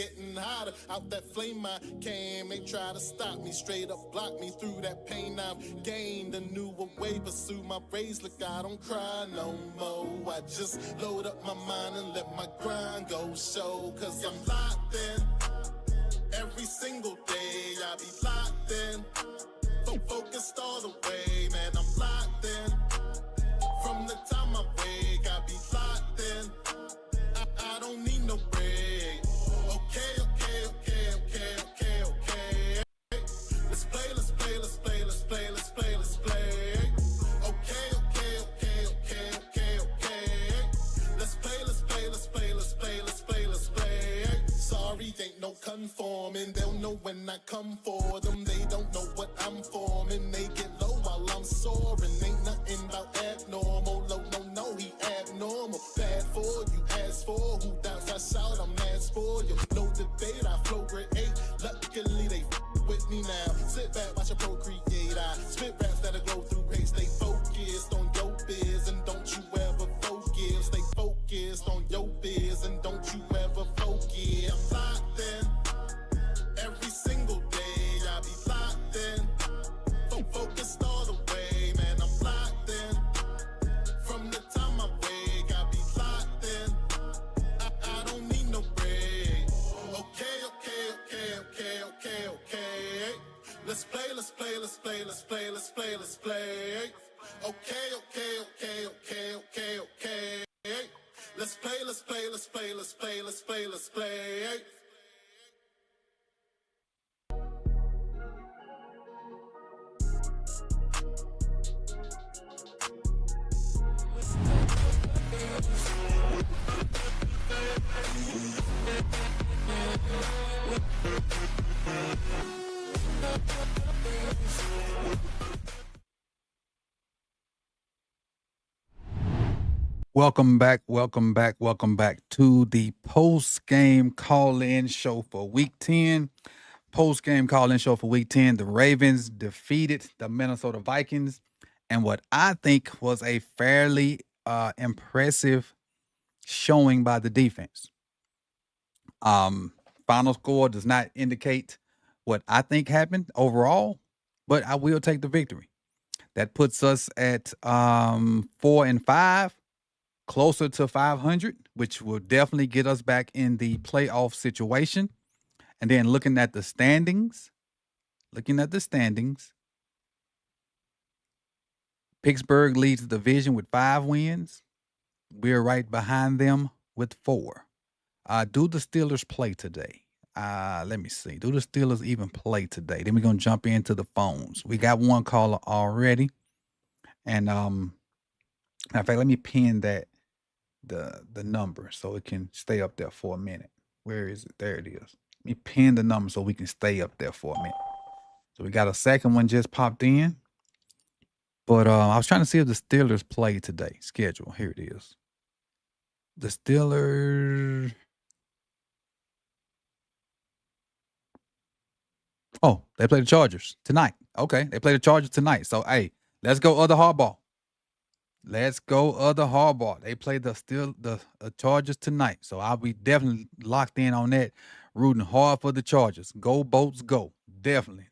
getting hotter. Out that flame I came, they try to stop me, straight up block me through that pain. I've gained a newer way, pursue my rays. Look, I don't cry no more. I just load up my mind and let my grind go show. Cause I'm locked in every single day. I be locked in, focused all the way, man. I'm locked in from the time I wake. I be locked in. I don't need no break. Okay. Let's play. Okay. Let's play. Sorry, ain't no conforming. They'll know when I come for them. They don't know what I'm forming. They get low while I'm soaring. Ain't nothing about abnormal. No, he abnormal. Bad for you, ask for who doubts I shout. I'm mad for you. No debate, I flow grade 8. Luckily they with me now. Sit back, watch a procreate. I spit raps that'll go through hate. Stay focused on your biz and don't you ever focus. Stay focused on your biz and don't you ever focus. I'm locked in every single day. I be locked in, focused all the way, man. I'm locked in from the time I wake. I be locked in. I don't need no break. Okay. Let's play. Okay. Let's play. Welcome back to the post-game call-in show for Week 10. Post-game call-in show for Week 10. The Ravens defeated the Minnesota Vikings, and what I think was a fairly impressive showing by the defense. Final score does not indicate what I think happened overall, but I will take the victory. That puts us at 4-5. Closer to 500, which will definitely get us back in the playoff situation. And then looking at the standings, Pittsburgh leads the division with 5 wins. We're right behind them with 4. Do the Steelers play today? Let me see. Do the Steelers even play today? Then we're going to jump into the phones. We got one caller already. And in fact, let me pin that the number so it can stay up there for a minute. Where is it? There it is. Let me pin the number so we can stay up there for a minute. So we got a second one just popped in. But I was trying to see if the Steelers play today. Schedule. Here it is. The Steelers. Oh, they play the Chargers tonight. Okay, they play the Chargers tonight. So, hey, let's go other Harbaugh. Let's go other Harbaugh. They play the Chargers tonight. So I'll be definitely locked in on that, rooting hard for the Chargers. Go Bolts, go. Definitely.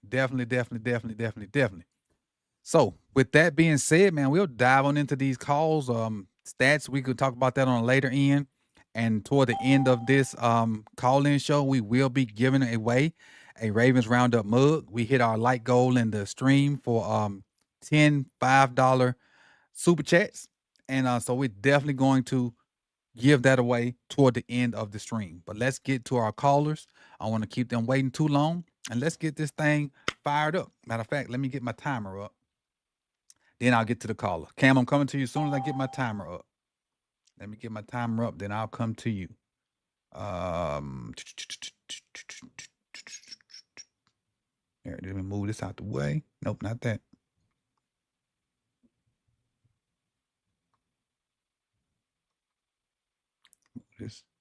So with that being said, man, we'll dive on into these calls. Stats, we could talk about that on a later end. And toward the end of this call-in show, we will be giving away a Ravens Roundup mug. We hit our like goal in the stream for 10 $5 super chats. And so we're definitely going to give that away toward the end of the stream. But let's get to our callers. I want to keep them waiting too long. And let's get this thing fired up. Matter of fact, let me get my timer up. Then I'll get to the caller. Cam, I'm coming to you as soon as I get my timer up. Let me get my timer up, then I'll come to you. Here, let me move this out the way. Nope, not that.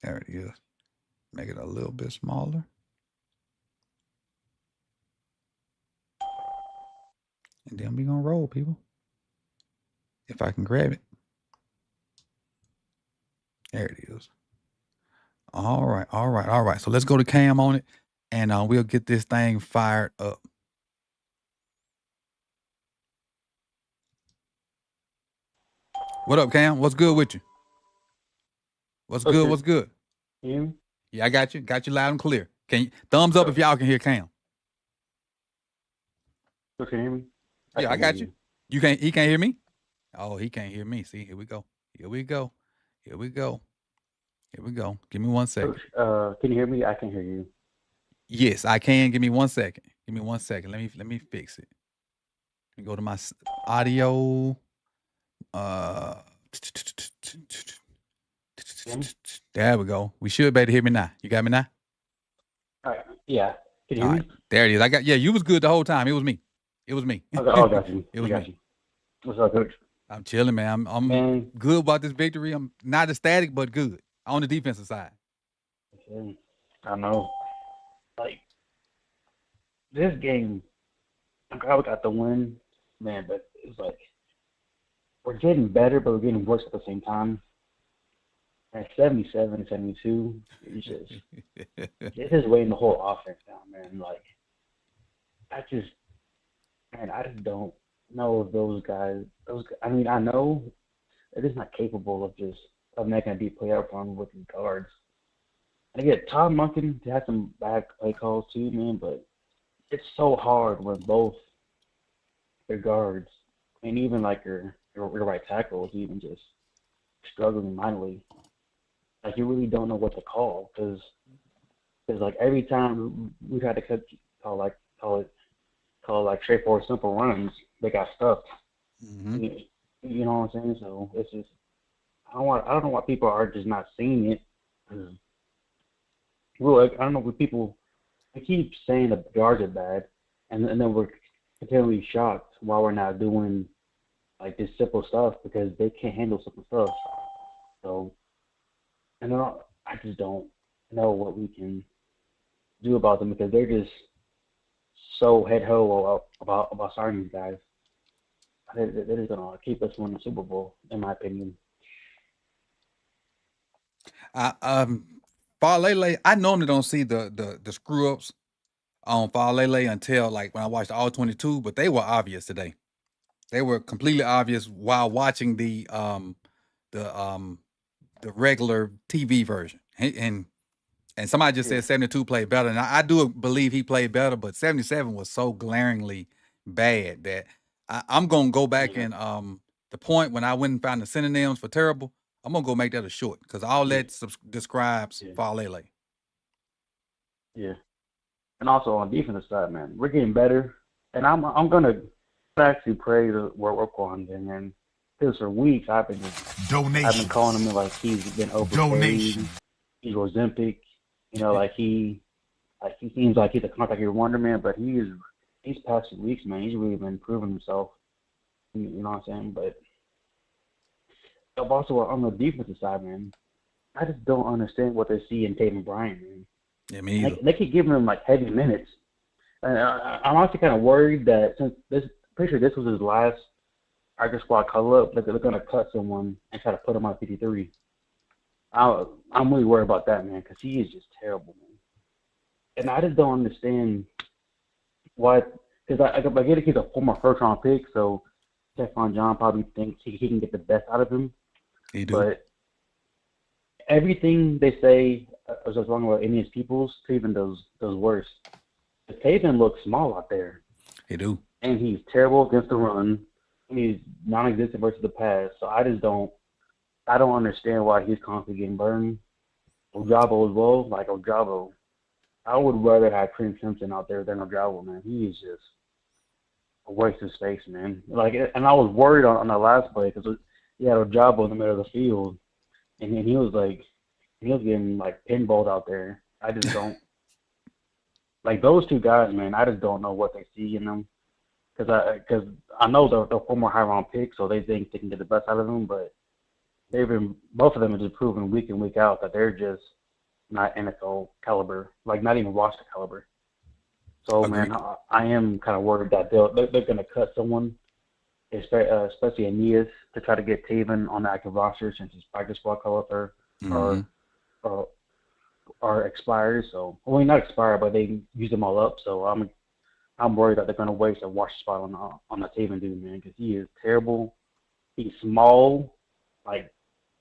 There it is. Make it a little bit smaller. And then we're going to roll, people. If I can grab it. There it is. All right. So let's go to Cam on it, and we'll get this thing fired up. What up, Cam? What's good with you? What's good? Okay. What's good? You? Yeah, I got you. Got you loud and clear. Can you, thumbs up if y'all can hear Cam? Can you hear me? I Yeah, I can hear got you. you. You can't. He can't hear me. Oh, he can't hear me. See, here we go. Here we go. Here we go. Here we go. Give me 1 Coach, second. can you hear me? I can hear you. Yes, I can. Give me 1 second. Give me 1 second. Let me fix it. Let me go to my audio. Uh, there we go. We should be able to hear me now. You got me now? All right. Yeah. Can you All hear right. me? There it is. I got. Yeah, you was good the whole time. It was me. It was me. Okay. Oh, I got you. It I was got me. you. What's up, Coach? I'm chilling, man. I'm Man, good about this victory. I'm not ecstatic, but good on the defensive side. I know. Like, this game, I'm glad we got the win, man, but it's like we're getting better, but we're getting worse at the same time. At 77 and 72, it's just weighing the whole offense down, man. Like, I just, I just don't know if those guys, I mean, I know they're just not capable of making a deep play out run with these guards. And again, Todd Monken had some bad play calls too, man, but it's so hard when both your guards and even like your right tackle is even just struggling mightily. Like you really don't know what to call because like every time we had to call like straightforward simple runs, they got stuffed. Mm-hmm. You know what I'm saying? So it's just I don't know why people are just not seeing it. Well, I don't know what people. I keep saying the guards are bad, and then we're continually shocked while we're not doing like this simple stuff because they can't handle simple stuff. So, and I just don't know what we can do about them because they're just so head ho about starting these guys. They're just gonna keep us winning the Super Bowl, in my opinion. Falele, I normally don't see the screw ups on Falele until like when I watched all 22, but they were obvious today. They were completely obvious while watching the um the regular TV version. And somebody just Yeah, said 72 played better, and I do believe he played better, but 77 was so glaringly bad that I'm gonna go back yeah, and the point when I went and found the synonyms for terrible, I'm gonna go make that a short because all yeah, that describes yeah, Falele. yeah. And also on the defensive side, man, we're getting better. And I'm gonna actually praise where we're going, and because for weeks I've been calling him like he's been overpaid, he's Ozempic, like he seems like he's a contract year wonder man, but these past 2 weeks, man, he's really been proving himself. You know what I'm saying? But also on the defensive side, man, I just don't understand what they see in Tatum Bryant, man. Yeah, me either. They keep giving him like heavy minutes. And I'm actually kind of worried that since pretty sure this was his last practice squad call up, that they're going to cut someone and try to put him on 53. I'm really worried about that, man, because he is just terrible, man. And I just don't understand why, because I get it, he's a former first round pick, so Stephon John probably thinks he can get the best out of him. He do. But everything they say is wrong about Indians peoples, Taven does worse. Taven looks small out there. He do. And he's terrible against the run. He's non-existent versus the pass. So I don't understand why he's constantly getting burned. Ojabo as well. Like Ojabo, I would rather have Trent Simpson out there than Ojabo, man. He is just a waste of space, man. Like, and I was worried on the last play because he had Ojabo in the middle of the field, and then he was getting like pinballed out there. I just don't like those two guys, man. I just don't know what they see in them. Because I know they're former high round picks, so they think they can get the best out of them. But both of them have just proven week in week out that they're just not NFL caliber, like not even roster caliber. So Agreed. man, I am kind of worried that they're going to cut someone, especially Aeneas, to try to get Taven on the active roster since he's practice squad caliber, Mm-hmm. or are expired. So, well, not expired, but they use them all up. So I'm worried that they're gonna waste a watch spot on the Taven dude, man, because he is terrible. He's small. Like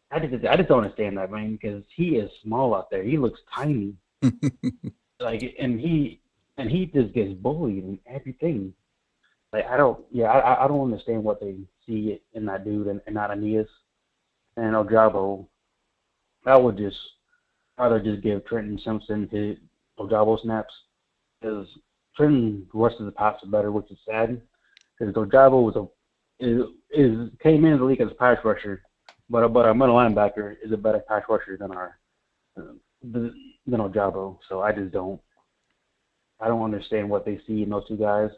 I just don't understand that, man, because he is small out there. He looks tiny. Like and he just gets bullied and everything. Like I don't understand what they see in that dude and not Aeneas and Ojabo. I would just rather just give Trenton Simpson his Ojabo snaps because Trenton rushes the passer better, which is sad because Ojabo came into the league as a pass rusher, but our middle linebacker is a better pass rusher than than Ojabo. So I don't understand what they see in those two guys.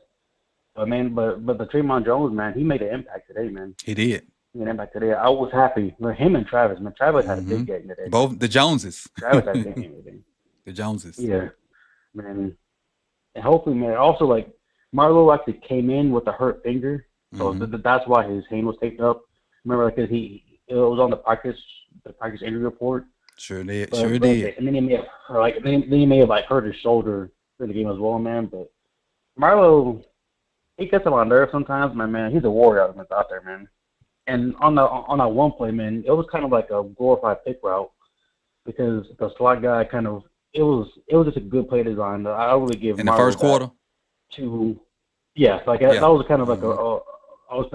But the Tremont Jones, man, he made an impact today, man. He did. He made an impact today. I was happy. Him and Travis, man. Travis had a big game today. Both the Joneses. Travis had a big game today. The Joneses. Yeah, man. And hopefully, man. Also, like Marlowe actually came in with a hurt finger, so that's why his hand was taped up. Remember, like it was on the practice injury report. Sure did. And then he may have hurt his shoulder in the game as well, man. But Marlowe, he gets him on nerves sometimes, man. He's a warrior out there, man. And on that one play, man, it was kind of like a glorified pick route because the slot guy it was just a good play design. I really give in the first quarter. That was kind of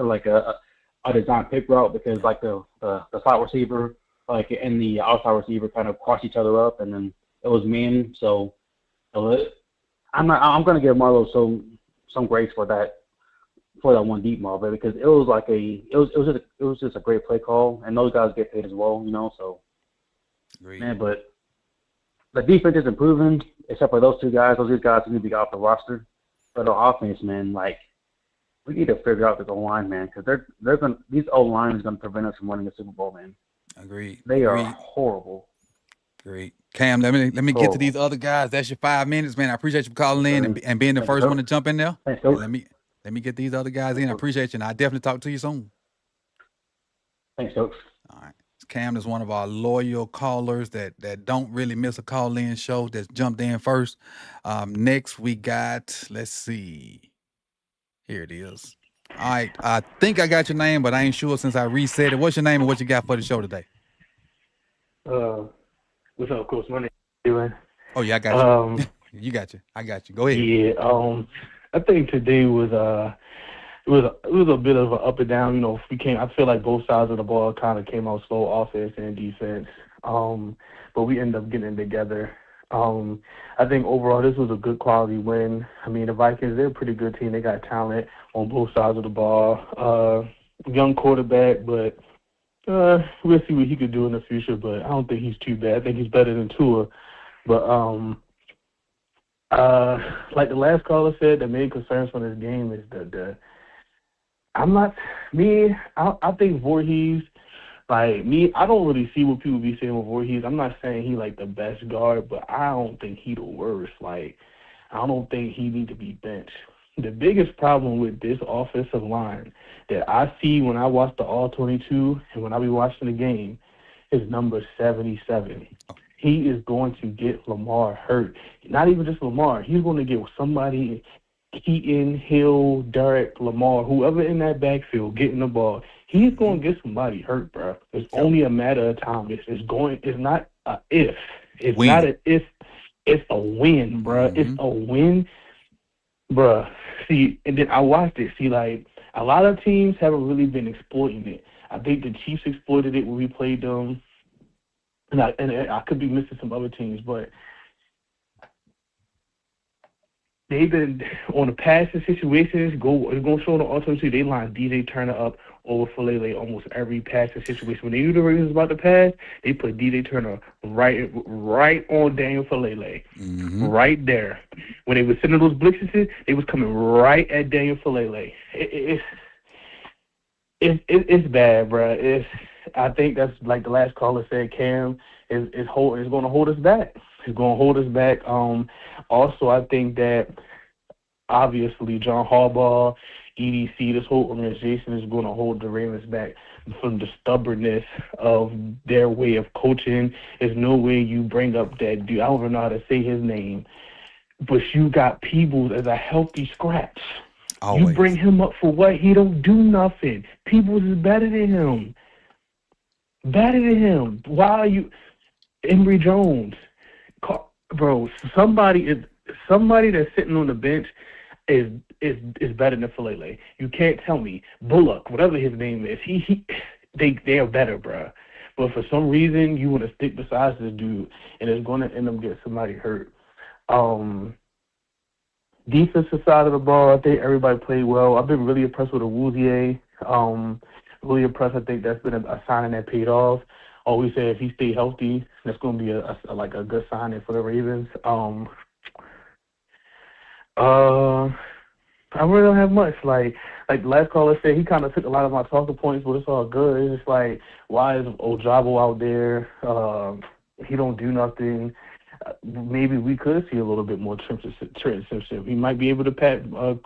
like a design pick route because like the slot receiver and the outside receiver kind of crossed each other up, and then it was men. So I'm gonna give Marlowe some grace for that one deep ball, because it was just a great play call, and those guys get paid as well, So, Great. Man, but the defense is improving, except for those two guys. Those guys need to be off the roster. But the offense, man, like we need to figure out the O-line, man, because these O-line is gonna prevent us from winning the Super Bowl, man. Agreed. They are horrible. Great. Cam, let me get to these other guys. That's your 5 minutes, man. I appreciate you for calling in and being the first one to jump in there. Thanks, let me get these other guys in. I appreciate you, and I'll definitely talk to you soon. Thanks, Coach. All right. Cam is one of our loyal callers that don't really miss a call-in show, that's jumped in first. Next, we got, let's see. Here it is. All right. I think I got your name, but I ain't sure since I reset it. What's your name and what you got for the show today? What's up, Coach? My name is doing. Oh, yeah, I got you. You got you. I got you. Go ahead. Yeah. I think today was it was a bit of an up and down. I feel like both sides of the ball kind of came out slow, offense and defense. But we ended up getting together. I think overall this was a good quality win. I mean, the Vikings, they're a pretty good team. They got talent on both sides of the ball. Young quarterback, but we'll see what he could do in the future. But I don't think he's too bad. I think he's better than Tua. But like the last caller said, the main concerns for this game is I think Voorhees, I don't really see what people be saying with Voorhees. I'm not saying he like the best guard, but I don't think he the worst. I don't think he need to be benched. The biggest problem with this offensive line that I see when I watch the All-22 and when I be watching the game is number 77. He is going to get Lamar hurt. Not even just Lamar. He's going to get somebody, Keaton, Hill, Derek, Lamar, whoever in that backfield getting the ball. He's going to get somebody hurt, bro. It's only a matter of time. It's not a if. It's win. Not an if. It's a win, bro. It's a win, bro. See, and then I watched it. See, a lot of teams haven't really been exploiting it. I think the Chiefs exploited it when we played them. And I could be missing some other teams, but they've been on the passing situations. It's going to show the alternative. They line DJ Turner up over Falele almost every passing situation. When they knew the Ravens was about to pass, they put DJ Turner right on Daniel Falele, right there. When they were sending those blitzes, they was coming right at Daniel Falele. It's bad, bro. I think that's like the last caller said. Cam is going to hold us back. It's going to hold us back. Also, I think that obviously John Harbaugh, EDC, this whole organization is going to hold the Ravens back. from the stubbornness of their way of coaching. There's no way you bring up that dude. I don't even know how to say his name, but you got Peebles as a healthy scratch. Always. You bring him up for what? He don't do nothing. Peebles is better than him. Better than him. Why are you Emory Jones? Bro, somebody that's sitting on the bench is better than Falele. You can't tell me. Bullock, whatever his name is, they are better, bro. But for some reason, you want to stick beside this dude, and it's going to end up getting somebody hurt. Defensive side of the ball, I think everybody played well. I've been really impressed with Awuzie. Really impressed. I think that's been a signing that paid off. Always say if he stay healthy, that's going to be a good signing for the Ravens. I really don't have much. Like the last caller said, he kind of took a lot of my talking points, but it's all good. It's just like, why is Ojabo out there? He don't do nothing. Maybe we could see a little bit more Trent Simpson. He might be able to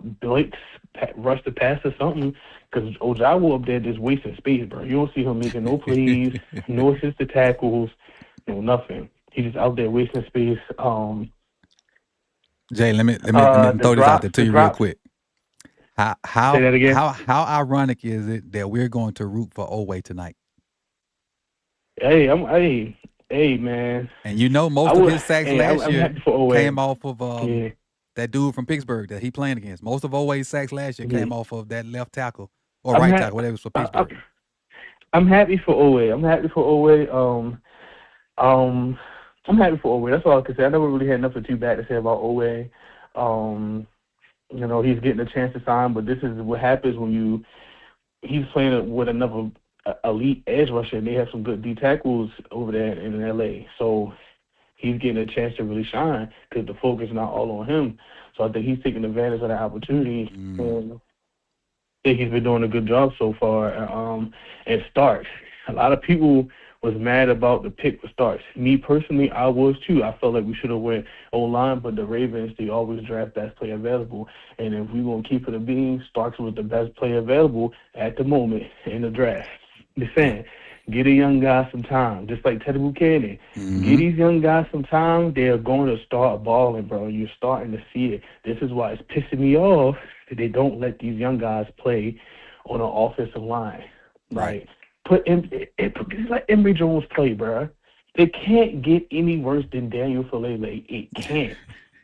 rush the pass or something, because Ojabo up there just wasting space, bro. You don't see him making no plays, no assisted tackles, no nothing. He's just out there wasting space. Jay, let me throw this out there to you real quick. Say that again. How ironic is it that we're going to root for Oweh tonight? Hey, man. And you know most of his sacks last year came off of that dude from Pittsburgh that he playing against. Most of Oweh's sacks last year came off of that left tackle or right tackle, whatever it was for Pittsburgh. I'm happy for Oweh. I'm happy for Oweh. That's all I can say. I never really had nothing too bad to say about Oweh. He's getting a chance to sign, but this is what happens when he's playing with another elite edge rusher, and they have some good D tackles over there in LA. So he's getting a chance to really shine because the focus is not all on him. So I think he's taking advantage of that opportunity. And I think he's been doing a good job so far. And Starks, a lot of people was mad about the pick with Starks. Me personally, I was too. I felt like we should have went O-line, but the Ravens, they always draft best player available. And if we going to keep it a being, Starks was the best player available at the moment in the draft. Just saying, get a young guy some time, just like Teddy Buchanan. Get these young guys some time, they're going to start balling, bro. You're starting to see it. This is why it's pissing me off that they don't let these young guys play on an offensive line. Right. Let Emory Jones play, bro. It can't get any worse than Daniel Falele. It can't.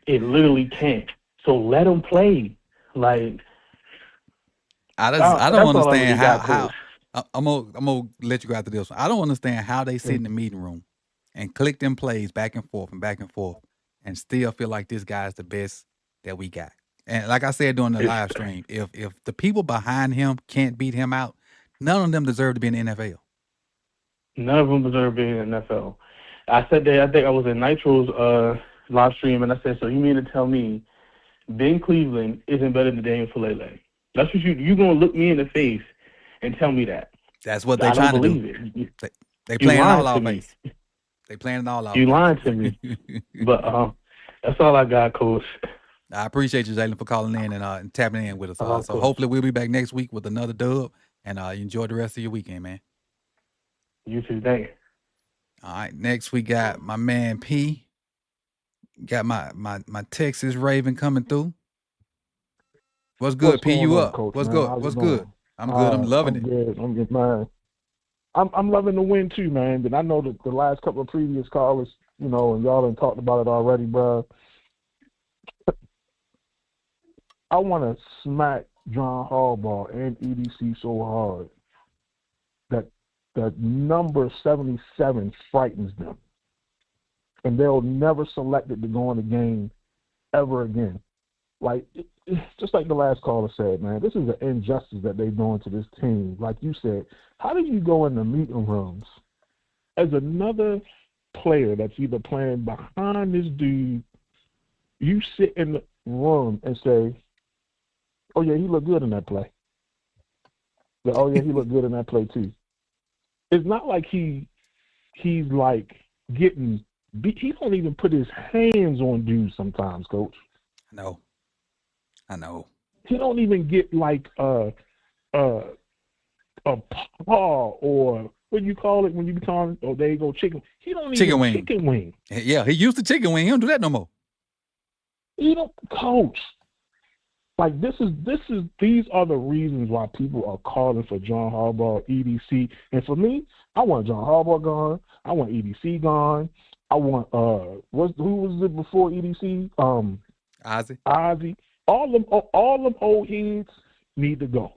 It literally can't. So let him play. Like, I don't understand how I'm gonna let you go after this one. I don't understand how they sit in the meeting room and click them plays back and forth and still feel like this guy's the best that we got. And like I said during the live stream, if the people behind him can't beat him out, none of them deserve to be in the NFL. None of them deserve to be in the NFL. I said that, I think I was in Nitro's live stream, and I said, so you mean to tell me Ben Cleveland isn't better than Daniel Falele? That's what you're going to look me in the face and tell me that. That's what they're trying to do. They playing it all our face. They playing it all our face. You lying to me. But that's all I got, Coach. I appreciate you, Jalen, for calling in and tapping in with us. So Coach. Hopefully we'll be back next week with another dub, and enjoy the rest of your weekend, man. You too. Thank you. All right, next we got my man P. Got my Texas Raven coming through. What's good, P? You up? Coach, What's man? good? How's What's it good? going? I'm good. I'm loving it. Good. I'm good, man. I'm loving the win too, man. But I know that the last couple of previous callers, and y'all done talked about it already, bro. I want to smack John Harbaugh and EDC so hard that number 77 frightens them, and they'll never select it to go in the game ever again. Like, just like the last caller said, man, this is an injustice that they're doing to this team. Like you said, how do you go in the meeting rooms as another player that's either playing behind this dude, you sit in the room and say, oh, yeah, he looked good in that play. Oh, yeah, he looked good in that play, too. It's not like he's like getting beat. He don't even put his hands on dudes sometimes, Coach. I know. He don't even get like a paw or what do you call it when you be calling? Oh, there you go, chicken. He don't need Chicken a wing. chicken wing. Yeah, he used to chicken wing. He don't do that no more. He don't coach. Like these are the reasons why people are calling for John Harbaugh, EDC. And for me, I want John Harbaugh gone. I want EDC gone. I want who was it before EDC? Ozzie. All them old heads need to go.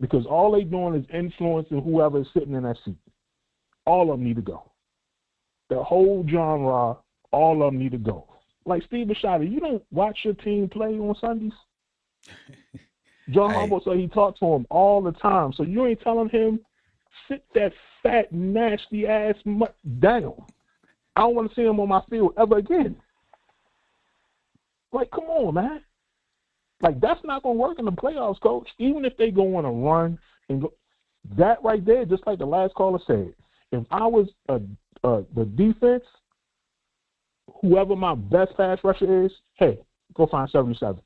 Because all they doing is influencing whoever is sitting in that seat. All of them need to go. The whole genre, all of them need to go. Like Steve Bisciotti, you don't watch your team play on Sundays? John Harbaugh said he talked to him all the time. So you ain't telling him, sit that fat, nasty ass down. I don't want to see him on my field ever again. Like, come on, man. Like, that's not going to work in the playoffs, coach. Even if they go on a run and go, that right there, just like the last caller said, if I was the defense, whoever my best pass rusher is, hey, go find 77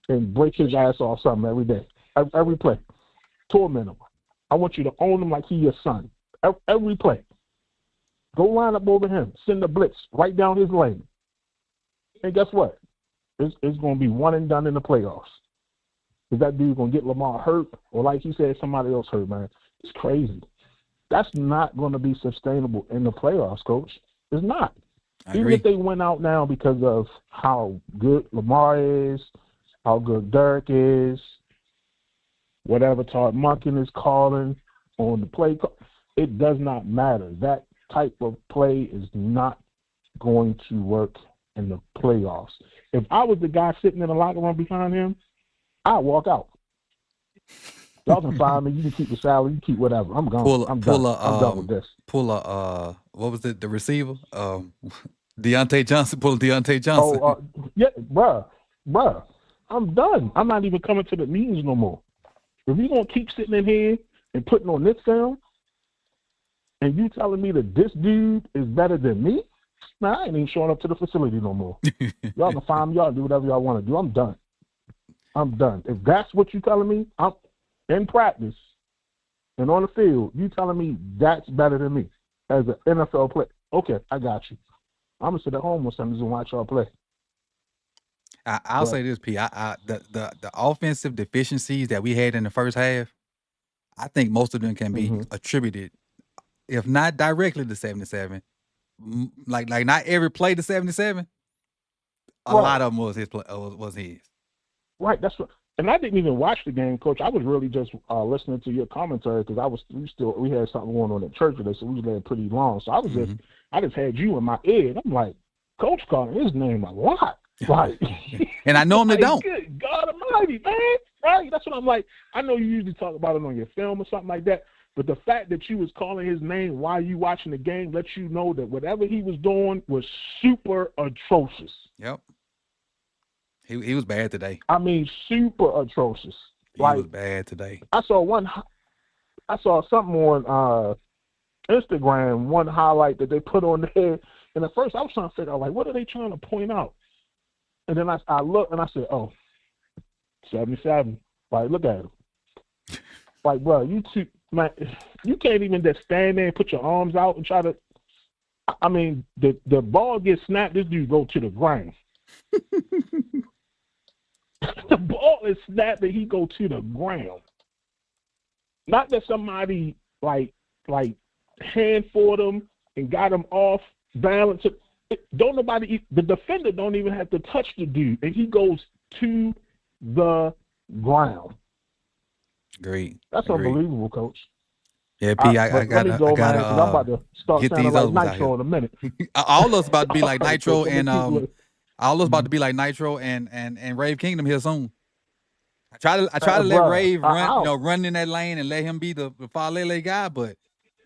and break his ass off something every day, every play. Torment him. I want you to own him like he your son. Every play. Go line up over him. Send a blitz right down his lane. And guess what? It's going to be one and done in the playoffs. Is that dude going to get Lamar hurt? Or like he said, somebody else hurt, man. It's crazy. That's not going to be sustainable in the playoffs, coach. It's not. Even if they went out now because of how good Lamar is, how good Derek is, whatever Todd Monken is calling on the play, it does not matter. That type of play is not going to work in the playoffs. If I was the guy sitting in the locker room behind him, I'd walk out. Y'all can fire me. You can keep the salary. You can keep whatever. I'm gone. I'm done with this. Pull a what was it? The receiver, Deontay Johnson. Pull Deontay Johnson. Oh, yeah, bruh. I'm done. I'm not even coming to the meetings no more. If you're gonna keep sitting in here and putting on this sound, and you telling me that this dude is better than me, man, I ain't even showing up to the facility no more. Y'all can find me. Y'all do whatever y'all want to do. I'm done. If that's what you're telling me, I'm in practice and on the field, you telling me that's better than me as an NFL player. Okay, I got you. I'm gonna sit at home on Sundays and watch y'all play. I'll say this, P. The offensive deficiencies that we had in the first half, I think most of them can be attributed, if not directly to 77. Like not every play to 77. A lot of them was his. Was his. Right. That's what. And I didn't even watch the game, Coach. I was really just listening to your commentary because we had something going on at church today, so we was there pretty long. So I just had you in my ear. And I'm like, Coach calling his name a lot. Like, and I normally don't. Good God Almighty, man! Right? That's what I'm like. I know you usually talk about it on your film or something like that, but the fact that you was calling his name while you watching the game lets you know that whatever he was doing was super atrocious. Yep. He was bad today. I mean, super atrocious. He was bad today. I saw something on Instagram, one highlight that they put on there, and at first I was trying to figure out, like, what are they trying to point out? And then I looked and I said, oh, 77. Like, look at him. Like, bro, you can't even just stand there and put your arms out and try to. I mean, the ball gets snapped, this dude go to the ground. The ball is snapped and he go to the ground. Not that somebody like hand for him and got him off balance. The defender don't even have to touch the dude, and he goes to the ground. Great. That's unbelievable, Coach. Yeah, P. I gotta I'm about to start get sounding these like Nitro in a minute. All of us about to be like Nitro and all of us about to be like Nitro and Rave Kingdom here soon. I try to let Rave run in that lane and let him be the Falele guy, but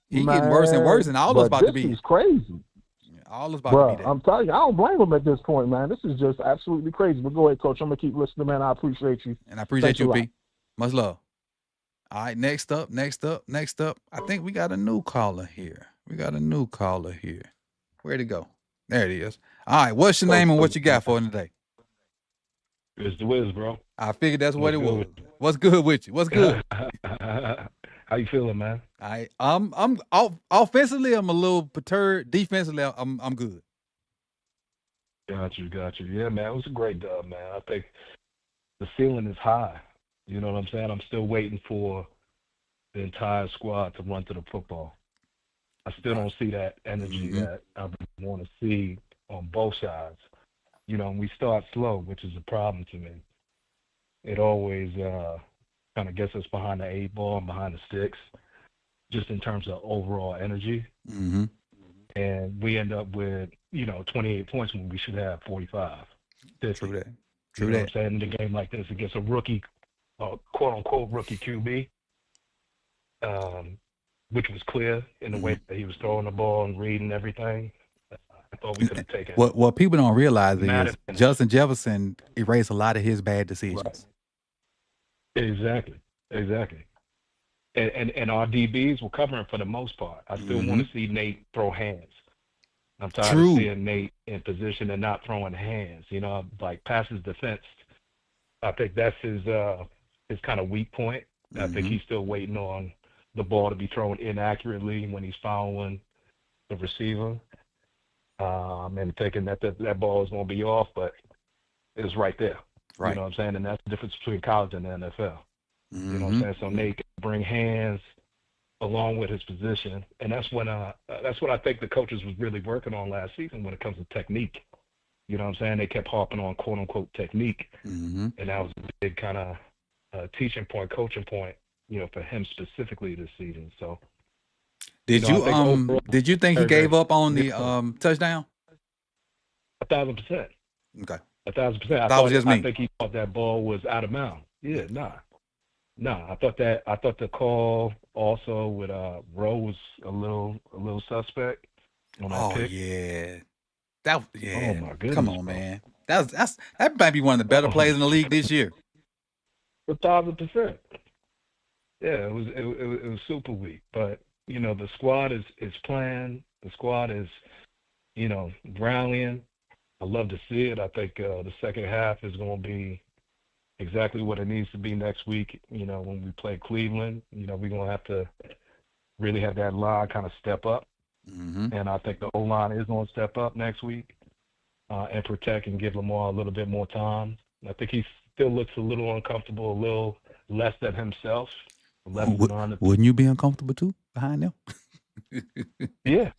he getting worse and worse, and all of us about to be. This is crazy. All is about to be that. I'm telling you, I don't blame him at this point, man. This is just absolutely crazy. But go ahead, Coach. I'm going to keep listening, man. I appreciate you. And I appreciate you, P. Much love. All right, next up. I think we got a new caller here. Where'd it go? There it is. All right, what's your name and what you got for today? It's the Wiz, bro. I figured that's what it was. What's good with you? What's good? How you feeling, man? I'm offensively I'm a little perturbed. Defensively I'm good. Got you. Yeah, man, it was a great dub, man. I think the ceiling is high. You know what I'm saying? I'm still waiting for the entire squad to run to the football. I still don't see that energy that I want to see on both sides. You know, and we start slow, which is a problem to me. It always kind of gets us behind the 8 ball and behind the sticks, just in terms of overall energy. Mm-hmm. And we end up with, 28 points when we should have 45, 50. True that. You know what I'm saying? In a game like this against a rookie, quote-unquote rookie QB, which was clear in the way that he was throwing the ball and reading everything. I thought we could have taken it. What people don't realize is Madison. Justin Jefferson erased a lot of his bad decisions. Right. Exactly. And our DBs were covering for the most part. I still want to see Nate throw hands. I'm tired of seeing Nate in position and not throwing hands. Like passes defense. I think that's his kind of weak point. I think he's still waiting on the ball to be thrown inaccurately when he's following the receiver, and thinking that ball is going to be off, but it's right there. Right. You know what I'm saying? And that's the difference between college and the NFL. You know what I'm saying? So Nate can bring hands along with his position, and that's what I think the coaches was really working on last season when it comes to technique. You know what I'm saying? They kept harping on quote unquote technique, and that was a big kind of teaching point, coaching point, for him specifically this season. So, did you think he gave up on the touchdown? 1,000%. Okay. 1,000%. I think he thought that ball was out of bounds. Yeah, nah. I thought the call also with Rowe was a little suspect on that pick. Yeah. Oh my goodness. Come on, man. That might be one of the better plays in the league this year. 1,000%. Yeah, it was super weak, but the squad is playing. The squad is rallying. I love to see it. I think the second half is going to be exactly what it needs to be next week. When we play Cleveland, we're going to have to really have that line kind of step up. And I think the O-line is going to step up next week and protect and give Lamar a little bit more time. I think he still looks a little uncomfortable, a little less than himself. Wouldn't you be uncomfortable too behind them? Yeah,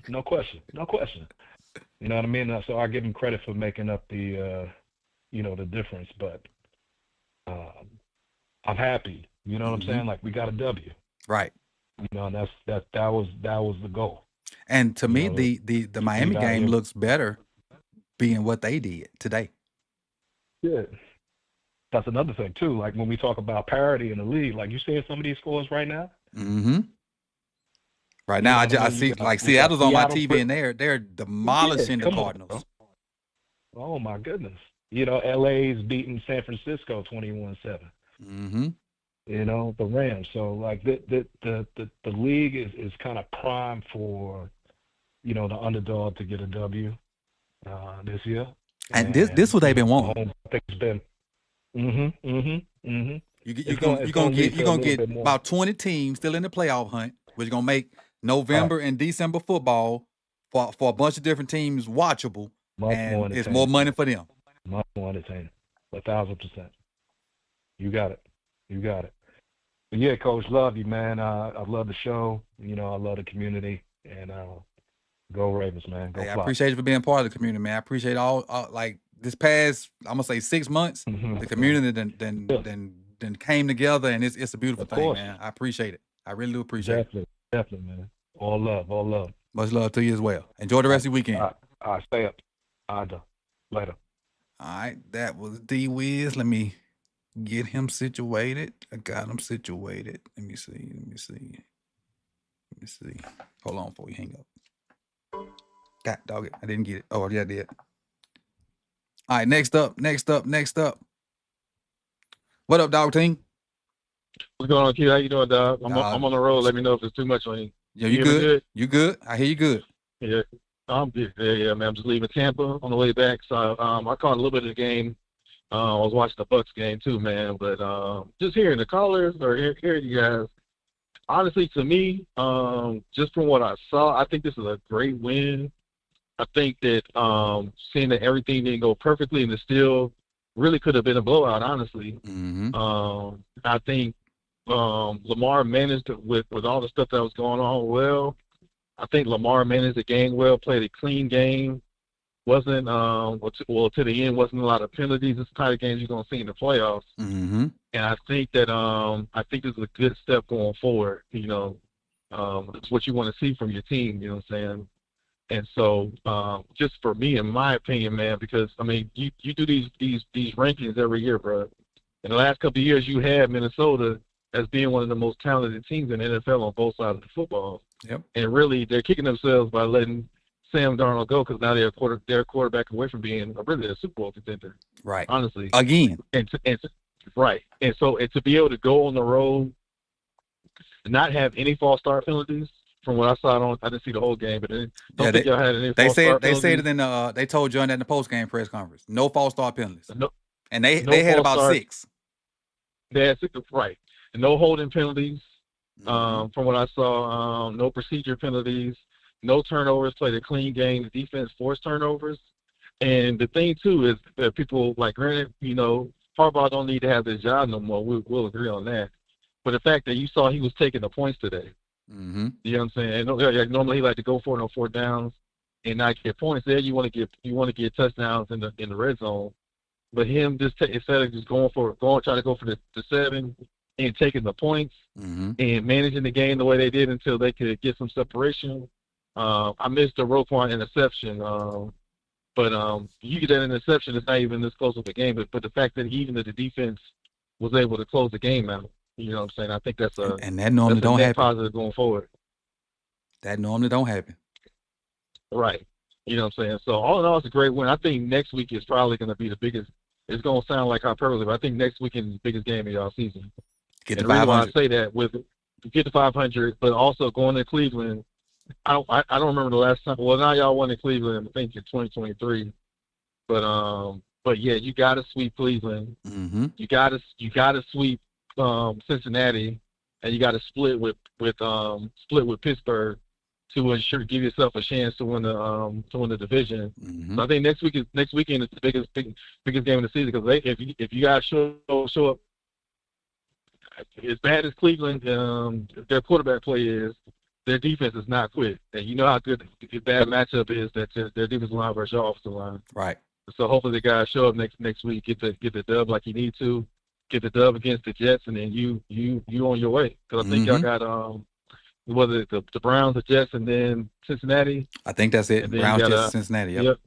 no question. You know what I mean? So I give him credit for making up the difference. But I'm happy. You know what I'm saying? Like we got a W. Right. And that was the goal. And to me, the Miami game looks better being what they did today. Yeah. That's another thing too. Like when we talk about parity in the league, like you seeing some of these scores right now. Right now, I see like Seattle's on my TV and they're demolishing the Cardinals. Oh my goodness! LA's beating San Francisco 21-7. The Rams. So like the league is kind of primed for the underdog to get a W this year. And this what they've been wanting. I think it's been. You're gonna get about 20 teams still in the playoff hunt, which is gonna make November and December football for a bunch of different teams watchable, and it's more money for them. Much more entertaining, 1,000%. You got it. But yeah, Coach, love you, man. I love the show. I love the community, and go Ravens, man. Go Fly. I appreciate you for being part of the community, man. I appreciate all like. This past, I'm gonna say 6 months, the community then came together, and it's a beautiful thing, man. I appreciate it. I really do appreciate it. Definitely, man. All love. Much love to you as well. Enjoy the rest of your weekend. All right, stay up. Later. All right, that was D-Wiz. Let me get him situated. I got him situated. Let me see. Hold on before we hang up. God dog it. I didn't get it. Oh, yeah, I did. All right, next up. What up, dog team? What's going on, Q? How you doing, dog? I'm on the road. Let me know if it's too much on you. Yeah, you good? You good? I hear you good. Yeah, I'm good. Yeah, man. I'm just leaving Tampa on the way back. So I caught a little bit of the game. I was watching the Bucks game too, man. But just hearing the callers or hearing you guys honestly, to me, just from what I saw, I think this is a great win. I think that seeing that everything didn't go perfectly and it still really could have been a blowout, honestly. Mm-hmm. I think Lamar managed with all the stuff that was going on well. I think Lamar managed the game well, played a clean game. Wasn't to the end wasn't a lot of penalties. It's the kind of games you're gonna see in the playoffs. Mm-hmm. And I think that this is a good step going forward. You know, it's what you want to see from your team. You know what I'm saying? And so, just for me, in my opinion, man, because I mean, you do these rankings every year, bro. In the last couple of years, you had Minnesota as being one of the most talented teams in the NFL on both sides of the football. Yep. And really, they're kicking themselves by letting Sam Darnold go because now they're a quarterback away from being really a Super Bowl contender. Right. Honestly. Again. Right. And so, to be able to go on the road and not have any false start penalties. From what I saw, I didn't see the whole game, but don't think y'all had any false start penalties. They said it in they told John that in the post-game press conference. No false start penalties. No, and they had about start. 6. They had 6, right. And no holding penalties. From what I saw, no procedure penalties, no turnovers, played a clean game. The defense forced turnovers. And the thing, too, is that people, like, granted, you know, Harbaugh don't need to have this job no more. We'll agree on that. But the fact that you saw he was taking the points today, mm-hmm. You know what I'm saying? And normally he like to go for it on 4th downs and not get points. There you want to get touchdowns in the red zone. But him just instead of just trying to go for the 7 and taking the points mm-hmm. and managing the game the way they did until they could get some separation. I missed the Roquan interception. But you get that interception, it's not even this close of a game. But the fact that even the defense was able to close the game out. You know what I'm saying? I think that's and that normally don't happen. Positive going forward. That normally don't happen. Right. You know what I'm saying? So all in all, it's a great win. I think next week is probably going to be the biggest. It's going to sound like hyperbole, but I think next weekend is the biggest game of y'all season. Get to 500. The reason why I say that get to 500, but also going to Cleveland. I don't remember the last time. Well, now y'all won in Cleveland, I think in 2023. But yeah, you got to sweep Cleveland. Mm-hmm. You got to sweep Cincinnati, and you got to split with Pittsburgh to give yourself a chance to win the division. Mm-hmm. So I think next weekend is the biggest game of the season because if you guys show up as bad as Cleveland their quarterback play is, their defense is not quick, and you know how good the bad matchup is that their defensive line versus your offensive line. Right. So hopefully the guys show up next week, get the dub like you need to. Get the dub against the Jets, and then you on your way. Because I think y'all got whether the Browns, the Jets, and then Cincinnati. I think that's it. Browns, Jets, Cincinnati. Yep.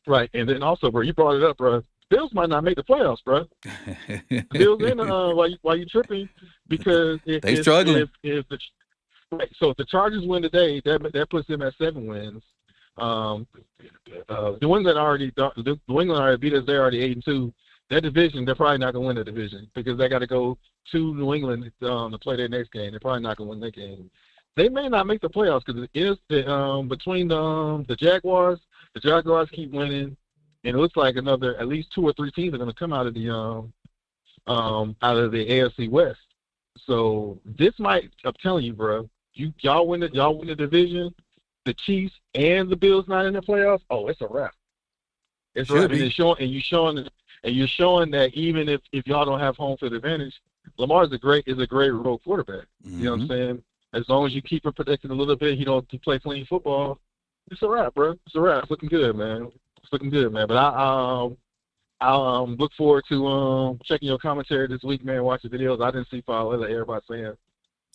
Right, and then also, bro, you brought it up, bro. Bills might not make the playoffs, bro. Bills in while you tripping because they struggling. If the Chargers win today, that puts them at 7 wins. New England already beat us. They're already 8-2. That division, they're probably not going to win the division because they got to go to New England to play their next game. They're probably not going to win that game. They may not make the playoffs because it is between the Jaguars. The Jaguars keep winning, and it looks like at least 2 or 3 teams are going to come out of the AFC West. So this might, I'm telling you, bro, y'all win the division. The Chiefs and the Bills not in the playoffs. Oh, it's a wrap. It's a wrap. And you're showing that even if y'all don't have home field advantage, Lamar is a great road quarterback. Mm-hmm. You know what I'm saying? As long as you keep him protected a little bit, he don't play clean football. It's a wrap, bro. It's a wrap. It's looking good, man. It's looking good, man. But I'll look forward to checking your commentary this week, man. Watch the videos. I didn't see everybody saying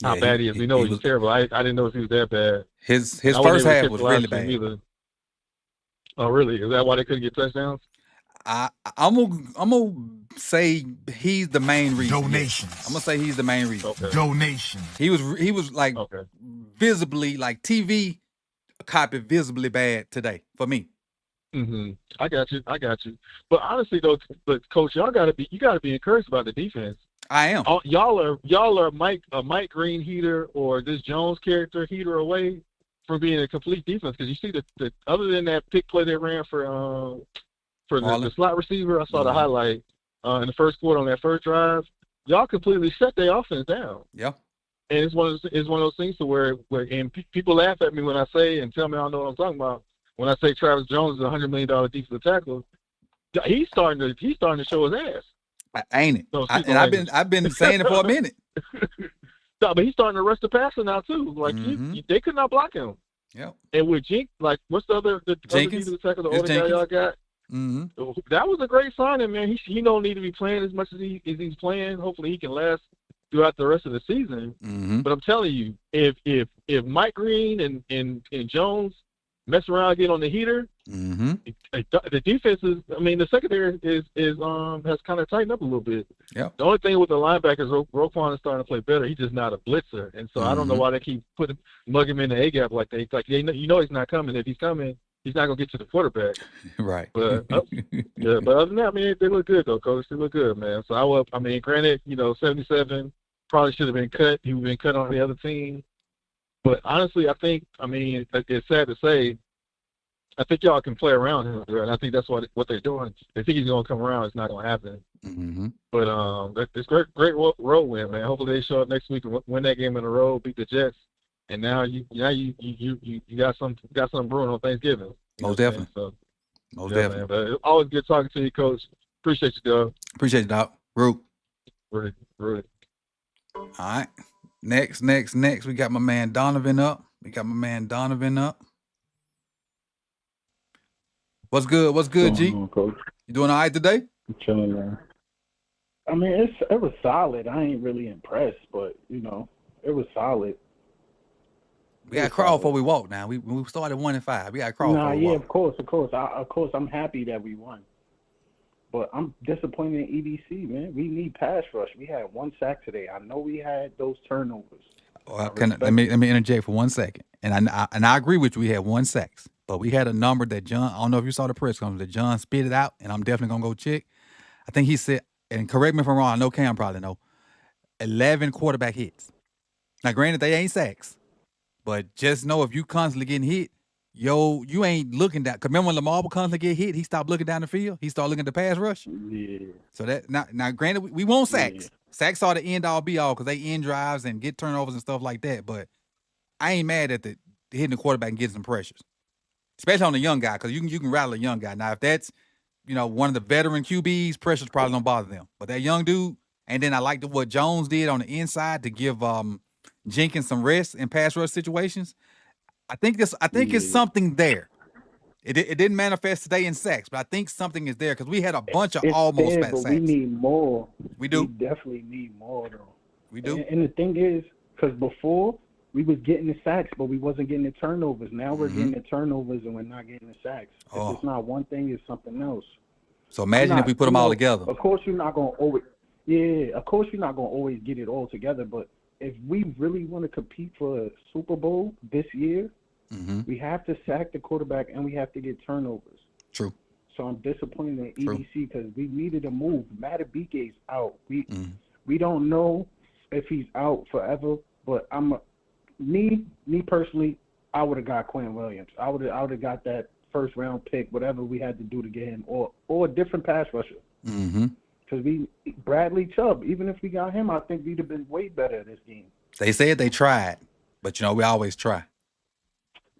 how bad he is. We know he's terrible. I didn't know if he was that bad. His first half was really bad. Either. Oh, really? Is that why they couldn't get touchdowns? I'm gonna say he's the main reason. Donations. I'm gonna say he's the main reason. Okay. Donations. He was like visibly, like TV copy visibly bad today for me. Mm-hmm. I got you. But honestly, though, Coach, you gotta be encouraged about the defense. I am. Y'all are Mike Green heater or this Jones character heater away from being a complete defense because you see the other than that pick play they ran for the slot receiver, I saw the highlight in the first quarter on that first drive. Y'all completely shut their offense down. Yeah. And it's one of those things to where and people laugh at me when I say and tell me I don't know what I'm talking about. When I say Travis Jones is a $100 million defensive tackle, he's starting to show his ass. Ain't it? So excuse my And language. I've been saying it for a minute. No, but he's starting to rush the passer now too. Like they could not block him. Yep. And with like what's the other Jenkins? defensive tackle, the It's older guy y'all got? Mm-hmm. That was a great signing, man. He don't need to be playing as much as he's playing. Hopefully he can last throughout the rest of the season. Mm-hmm. But I'm telling you, if Mike Green and Jones mess around and get on the heater, Mm-hmm. the defense is. I mean, the secondary is has kind of tightened up a little bit. Yep. The only thing with the linebackers, Roquan is starting to play better. He's just not a blitzer, and so I don't know why they keep mug him in the A gap like they he's not coming. If he's coming, he's not gonna get to the quarterback. Right. But yeah, but other than that, I mean, they look good though, Coach. They look good, man. So I mean, granted, 77 probably should have been cut. He would have been cut on the other team. But honestly, I mean, it's sad to say, I think y'all can play around him, and I think that's what they're doing. They think he's gonna come around. It's not gonna happen. Mm-hmm. But it's great road win, man. Hopefully they show up next week and win that game in a row, beat the Jets, and now you got some brewing on Thanksgiving. Most definitely. So, Most yeah, definitely. man. But it's always good talking to you, Coach. Appreciate you, Doug. Appreciate you, Doc. Root. Really. All right. Next. We got my man Donovan up. What's good, G? Coach? You doing all right today? I'm chilling, man. I mean, it was solid. I ain't really impressed, but it was solid. We got to crawl before we walk. Now we started 1-5. We got to crawl before we walk. Of course. I'm happy that we won, but I'm disappointed in EDC, man. We need pass rush. We had 1 sack today. I know we had those turnovers. Let me interject for 1 second. And I agree with you. We had 1 sack, but we had a number that John. I don't know if you saw the press conference that John spit it out, and I'm definitely gonna go check. I think he said, and correct me if I'm wrong. I know Cam probably know. 11 quarterback hits. Now, granted, they ain't sacks, but just know if you constantly getting hit, you ain't looking down. Cause remember when Lamar would constantly get hit, he stopped looking down the field. He started looking at the pass rush. Yeah. So that now granted, we want sacks. Yeah. Sacks are the end all be all because they end drives and get turnovers and stuff like that. But I ain't mad at the hitting the quarterback and getting some pressures, especially on the young guy, because you can rattle a young guy. Now if that's one of the veteran QBs, pressures probably don't bother them. But that young dude, and then I liked what Jones did on the inside to give Jenkins some rest in pass rush situations. I think it's something there. It didn't manifest today in sacks, but I think something is there because we had a bunch of almost there, fat but sacks. We need more. We do. We definitely need more, though. We do. And the thing is, because before we was getting the sacks, but we wasn't getting the turnovers. Now we're getting the turnovers and we're not getting the sacks. Oh. It's not one thing; it's something else. So imagine if we put them all together. Of course, you're not gonna always. Yeah, of course you're not gonna always get it all together. But if we really want to compete for a Super Bowl this year, we have to sack the quarterback and we have to get turnovers. True. So I'm disappointed in EDC because we needed a move. Matabike's out. We don't know if he's out forever, but me personally, I would have got Quinn Williams. I would have got that first round pick, whatever we had to do to get him, or a different pass rusher. Because Bradley Chubb, even if we got him, I think we'd have been way better this game. They said they tried, but we always try.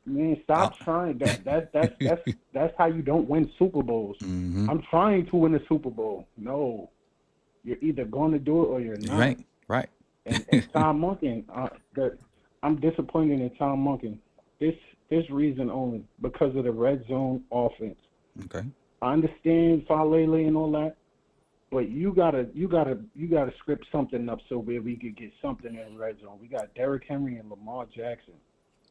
Man, stop trying. That's how you don't win Super Bowls. I'm trying to win a Super Bowl. No, you're either going to do it or you're not. Right. And Tom Monken, I'm disappointed in Tom Monken. This reason only, because of the red zone offense. Okay. I understand Falele and all that, but you gotta script something up so where we could get something in the red zone. We got Derrick Henry and Lamar Jackson.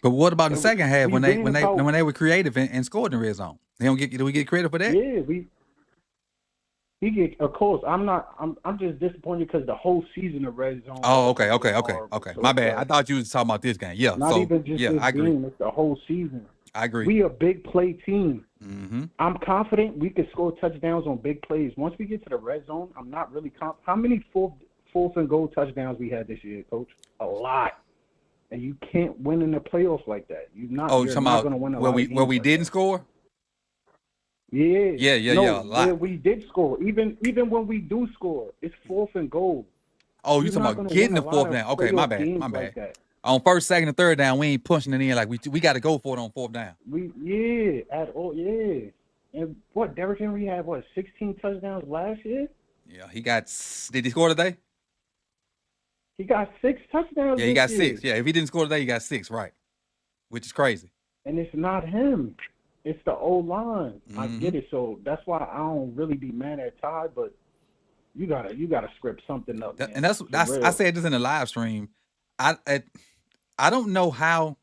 But what about the second half when they were creative and scored in the red zone? Do we get credit for that? Yeah, we get. Of course, I'm just disappointed because the whole season of red zone. Oh, okay. So My bad. I thought you was talking about this game. Yeah. Not even just this I agree. game. It's the whole season. I agree. We a big play team. I'm confident we could score touchdowns on big plays. Once we get to the red zone, I'm not really confident. How many fourth and goal touchdowns we had this year, Coach? A lot. And you can't win in the playoffs like that. You're not going to win a lot of games where we like didn't that. score? Yeah. A lot. Where we did score. Even when we do score, it's fourth and goal. Oh, you You're talking not about gonna getting win the a fourth lot of down? Okay, my playoff bad. games My bad. like that. On first, second, and third down, we ain't punching it in like we got to go for it on fourth down. At all, yeah. And what, Derrick Henry had, 16 touchdowns last year? Yeah, he got. Did he score today? He got 6 touchdowns Yeah, he this got year. 6. Yeah, if he didn't score today, he got 6, right? Which is crazy. And it's not him. It's the O-line. I Mhm. get it. So that's why I don't really be mad at Ty, but you gotta script something up, man. And that's For I real. said this in the live stream. I don't know how.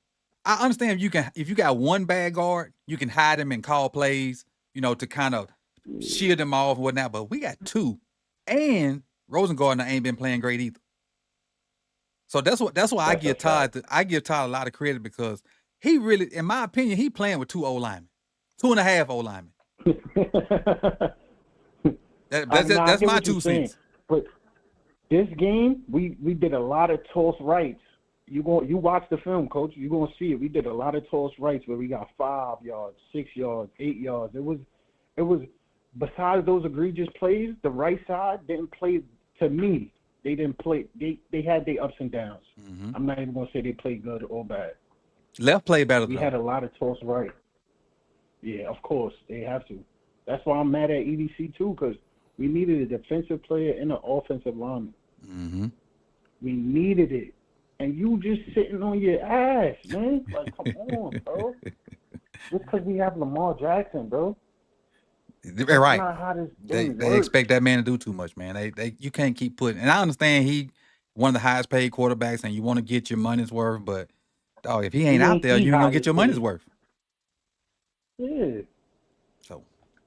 I understand if you got one bad guard, you can hide him and call plays, to kind of shield them off and whatnot. But we got 2, and Rosengardner ain't been playing great either. So that's why I give Todd a lot of credit, because he really, in my opinion, he playing with 2 O-linemen, 2.5 O-linemen. That's my 2 cents. But this game, we did a lot of toss rights. You watch the film, Coach. You're gonna see it. We did a lot of toss rights where we got 5 yards, 6 yards, 8 yards. It was besides those egregious plays, the right side didn't play to me. They didn't play. They had their ups and downs. Mm-hmm. I'm not even gonna say they played good or bad. Left play better. We had a lot of toss right. Yeah, of course they have to. That's why I'm mad at EDC too, because we needed a defensive player and an offensive lineman. Mm-hmm. We needed it, and you just sitting on your ass, man. Like, come on, bro. Just because we have Lamar Jackson, bro. They're right. That's not how this They game works. expect that man to do too much, man. You can't keep putting. And I understand he one of the highest paid quarterbacks, and you want to get your money's worth. But if he ain't out there, you ain't gonna get your money's worth. Yeah. So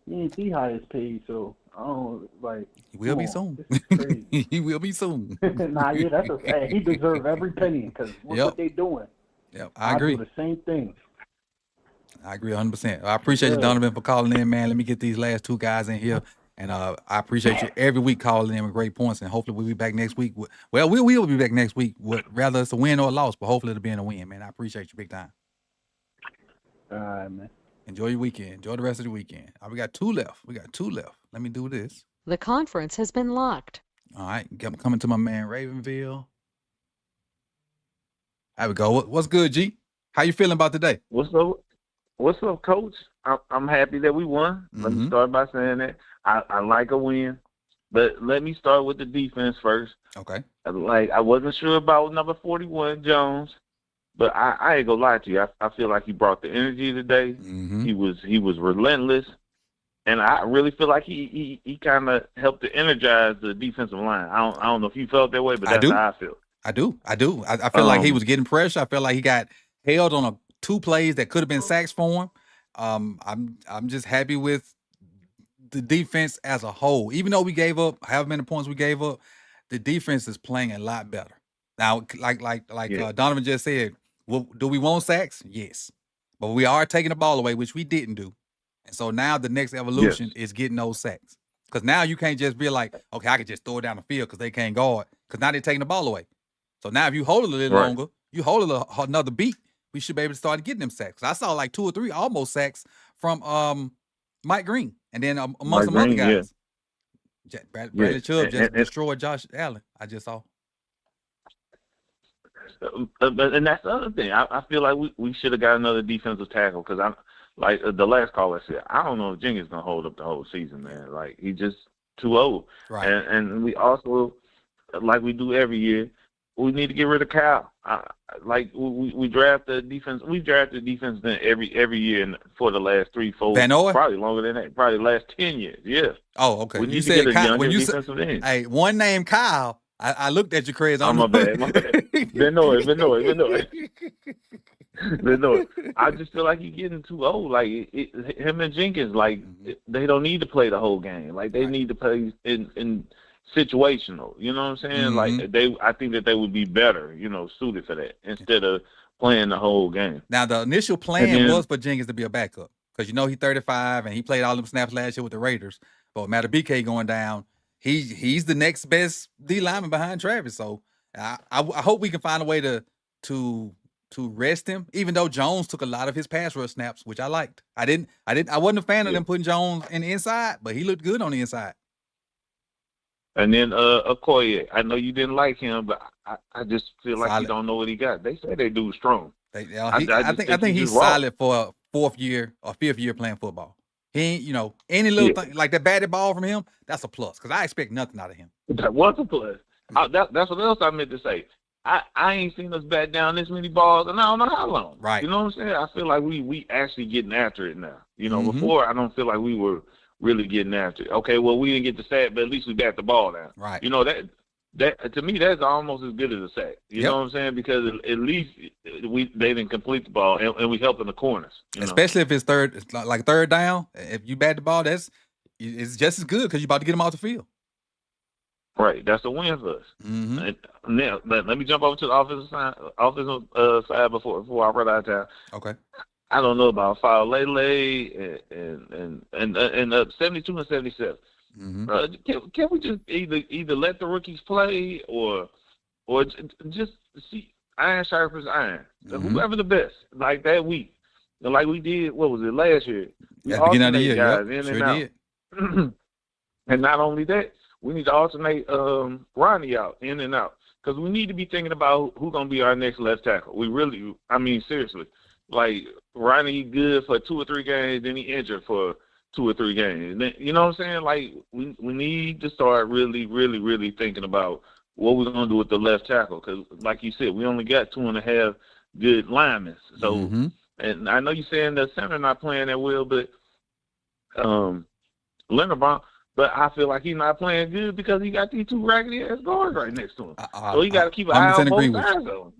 he ain't the highest paid, so I don't like. He will be soon. This is crazy. He will be soon. Nah, yeah, that's a fact. He deserves every penny because what they doing. Yep, I agree. I do the same thing. I agree 100%. I appreciate you, Donovan, for calling in, man. Let me get these last 2 guys in here. And I appreciate you every week calling in with great points. And hopefully we'll be back next week. Well, we will be back next week, whether it's a win or a loss, but hopefully it'll be in a win, man. I appreciate you big time. All right, man. Enjoy your weekend. Enjoy the rest of the weekend. We got 2 left. Let me do this. The conference has been locked. All right. Coming to my man, Ravenville. There we go. What's good, G? How you feeling about today? What's up, Coach? I'm happy that we won. Let me start by saying that. I like a win, but let me start with the defense first. Okay. I wasn't sure about number 41, Jones, but I ain't gonna lie to you. I feel like he brought the energy today. Mm-hmm. He was relentless, and I really feel like he kind of helped to energize the defensive line. I don't know if you felt that way, but that's how I feel. I do. I feel like he was getting pressure. I feel like he got held on 2 plays that could have been sacks for him. I'm just happy with the defense as a whole. Even though we gave up however many points we gave up, the defense is playing a lot better. Now, like Donovan just said, do we want sacks? Yes. But we are taking the ball away, which we didn't do. And so now the next evolution is getting those sacks. Because now you can't just be like, okay, I can just throw it down the field because they can't guard. Because now they're taking the ball away. So now if you hold it a little longer, you hold it another beat, we should be able to start getting them sacks. I saw like 2 or 3 almost sacks from Mike Green, and then amongst some other guys. Yeah. Bradley Chubb just destroyed Josh Allen. I just saw. And that's the other thing. I feel like we should have got another defensive tackle because I'm like the last caller said. I don't know if Jenkins gonna hold up the whole season, man. Like he's just too old. Right. And we also, like we do every year, we need to get rid of Cal. We draft the defense. We drafted defense then every year for the last 3, 4, probably longer than that. Probably the last 10 years. Yeah. Oh, okay. We need to get a younger defensive end. Hey, one name Kyle. I looked at you crazy. My bad. Benoit. I just feel like he's getting too old. Like him and Jenkins, they don't need to play the whole game. Like they need to play in situational. You know what I'm saying? Like I think that they would be better, suited for that instead of playing the whole game. Now the initial plan was for Jenkins to be a backup because he's 35 and he played all them snaps last year with the Raiders. But Matter BK going down. He's the next best D lineman behind Travis. So I hope we can find a way to rest him, even though Jones took a lot of his pass rush snaps, which I liked. I wasn't a fan of them putting Jones in the inside, but he looked good on the inside. And then Okoye. I know you didn't like him, but I just feel like he Solid. don't know what he got. They say they do strong. I just think he's just raw. solid for a 4th year or 5th year playing football. He ain't, any little Yeah. thing like that batted ball from him, that's a plus because I expect nothing out of him. That was a plus. That's what else I meant to say. I ain't seen us bat down this many balls, and I don't know how long. Right. You know what I'm saying? I feel like we actually getting after it now. Mhm. Before I don't feel like we were really getting after it. Okay, well we didn't get the sack, but at least we bat the ball down. Right. That to me that's almost as good as a sack. You Yep. know what I'm saying? Because at least they didn't complete the ball, and we helped in the corners. Especially if it's third down. If you bat the ball, it's just as good because you're about to get them off the field. Right, that's a win for us. Mm-hmm. And now let me jump over to the offensive side before I run out of time. Okay. I don't know about Lele and 72 and 77. Mm-hmm. Can we just either let the rookies play or just see iron sharpens iron? Mm-hmm. Whoever the best, like that week, like we did. What was it last year? At the beginning of the year, guys yep, in sure and out. did. And not only that, we need to alternate Ronnie out, in and out, because we need to be thinking about who's going to be our next left tackle. We really, seriously, like Ronnie good for 2 or 3 games, then he injured for 2 or 3 games. Then, you know what I'm saying? Like we need to start really, really, really thinking about what we're going to do with the left tackle, because like you said, we only got 2.5 good linemen. So, and I know you're saying the center not playing that well, but Leonard Brown. But I feel like he's not playing good because he got these 2 raggedy-ass guards right next to him. So he got to keep an eye on both sides of him.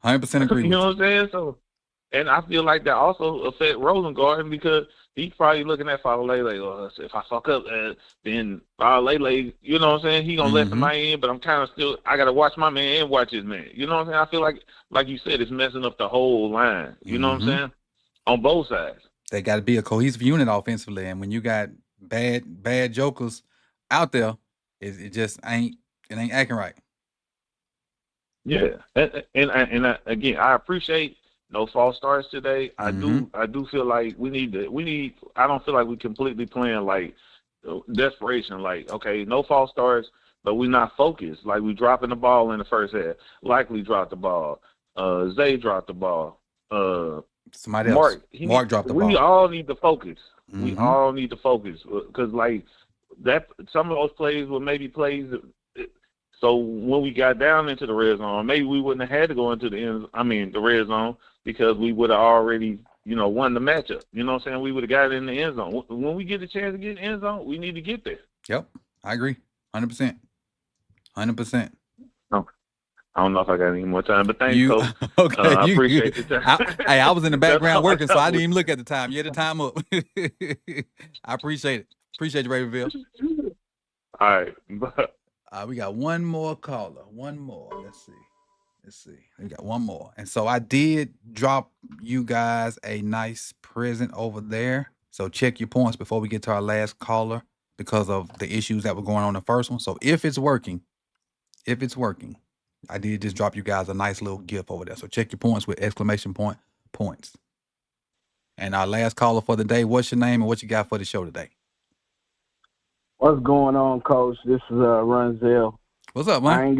100% agree with you. You know what I'm saying? So, and I feel like that also affect Rosengarten because he's probably looking at Lele. If I fuck up, then Lele, you know what I'm saying? He going to let the man in, but I'm kind of still, I got to watch my man and watch his man. You know what I'm saying? I feel like you said, it's messing up the whole line. You know what I'm saying? On both sides. They got to be a cohesive unit offensively, and when you got bad jokers out there, it just ain't acting right. Yeah, and again, I appreciate no false starts today. I do feel like we need. I don't feel like we completely playing like desperation. Like, okay, no false starts, but we're not focused. Like we dropping the ball in the first half. Likely dropped the ball. Zay dropped the ball. Somebody else. Mark dropped the ball. We all need to focus. We all need to focus because, like, that some of those plays were maybe plays. So when we got down into the red zone, maybe we wouldn't have had to go into the red zone because we would have already, won the matchup. You know what I'm saying? We would have got in the end zone. When we get the chance to get in the end zone, we need to get there. Yep, I agree, 100%. 100%. I don't know if I got any more time, but thank you, Coach. Okay, I appreciate the time. I was in the background working, so I didn't even look at the time. You had the time up. I appreciate it. Appreciate you, Ravenville. All right. We got one more caller. One more. Let's see. We got one more. And so I did drop you guys a nice present over there. So check your points before we get to our last caller because of the issues that were going on in the first one. So if it's working, I did just drop you guys a nice little gift over there. So check your points with exclamation point points. And our last caller for the day, what's your name and what you got for the show today? What's going on, Coach? This is Runzel. What's up, man? I ain't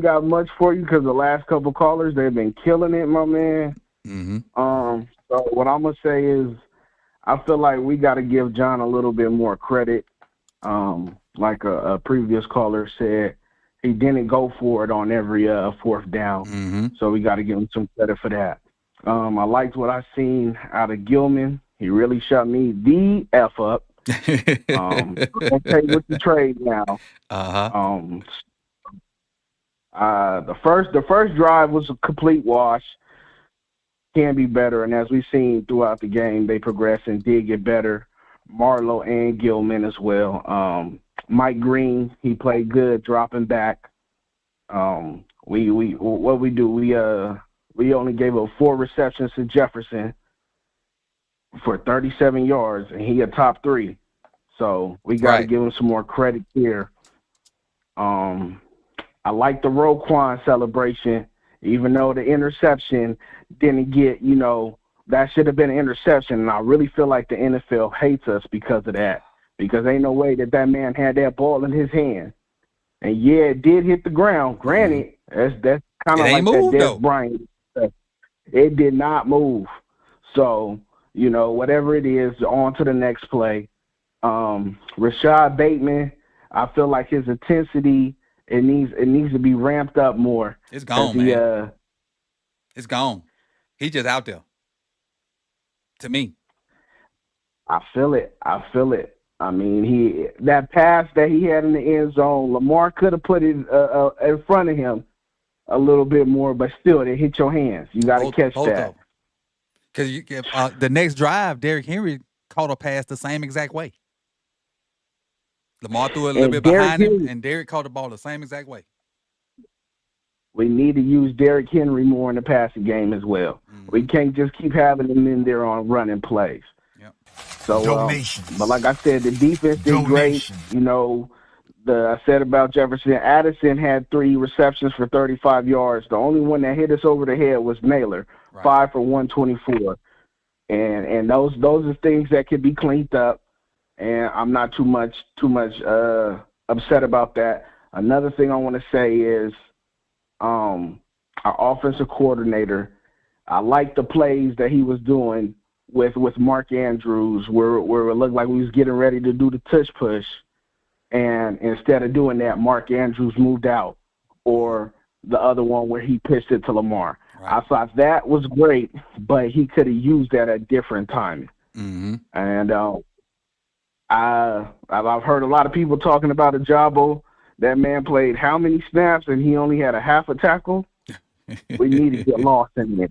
got much for you because the last couple callers, they've been killing it, my man. So what I'm gonna say is I feel like we got to give John a little bit more credit. Like a previous caller said, he didn't go for it on every 4th down. So we got to give him some credit for that. I liked what I seen out of Gilman. He really shut me the F up. Okay, with the trade now. The first drive was a complete wash. Can be better, and as we've seen throughout the game, they progressed and did get better. Marlowe and Gilman as well. Mike Green, he played good, dropping back. We only gave up 4 receptions to Jefferson for 37 yards, and he a top 3. So we got to give him some more credit here. I like the Roquan celebration, even though the interception didn't get, that should have been an interception. And I really feel like the NFL hates us because of that, because ain't no way that man had that ball in his hand. And yeah, it did hit the ground. Granted, that's kind It of ain't like that moved, Des though. Bryant stuff. It did not move. So, whatever it is, on to the next play. Rashad Bateman, I feel like his intensity, it needs to be ramped up more. It's gone, man. It's gone. He's just out there. To me. I feel it. I mean, that pass that he had in the end zone, Lamar could have put it in front of him a little bit more, but still, they hit your hands. You got to catch that. Because the next drive, Derrick Henry caught a pass the same exact way. Lamar threw it a little bit behind him, and Derrick caught the ball the same exact way. We need to use Derrick Henry more in the passing game as well. We can't just keep having him in there on running plays. Yep. So, but like I said, the defense did great. I said about Jefferson. Addison had 3 receptions for 35 yards. The only one that hit us over the head was Naylor, 5 for 124. And those are things that could be cleaned up. And I'm not too much upset about that. Another thing I want to say is our offensive coordinator, I like the plays that he was doing with Mark Andrews where it looked like we was getting ready to do the tush push. And instead of doing that, Mark Andrews moved out, or the other one where he pitched it to Lamar. Right. I thought that was great, but he could have used that at different timing. Mm-hmm. And I've heard a lot of people talking about Ajabo. That man played how many snaps, and he only had a half a tackle? We need to get lost in there.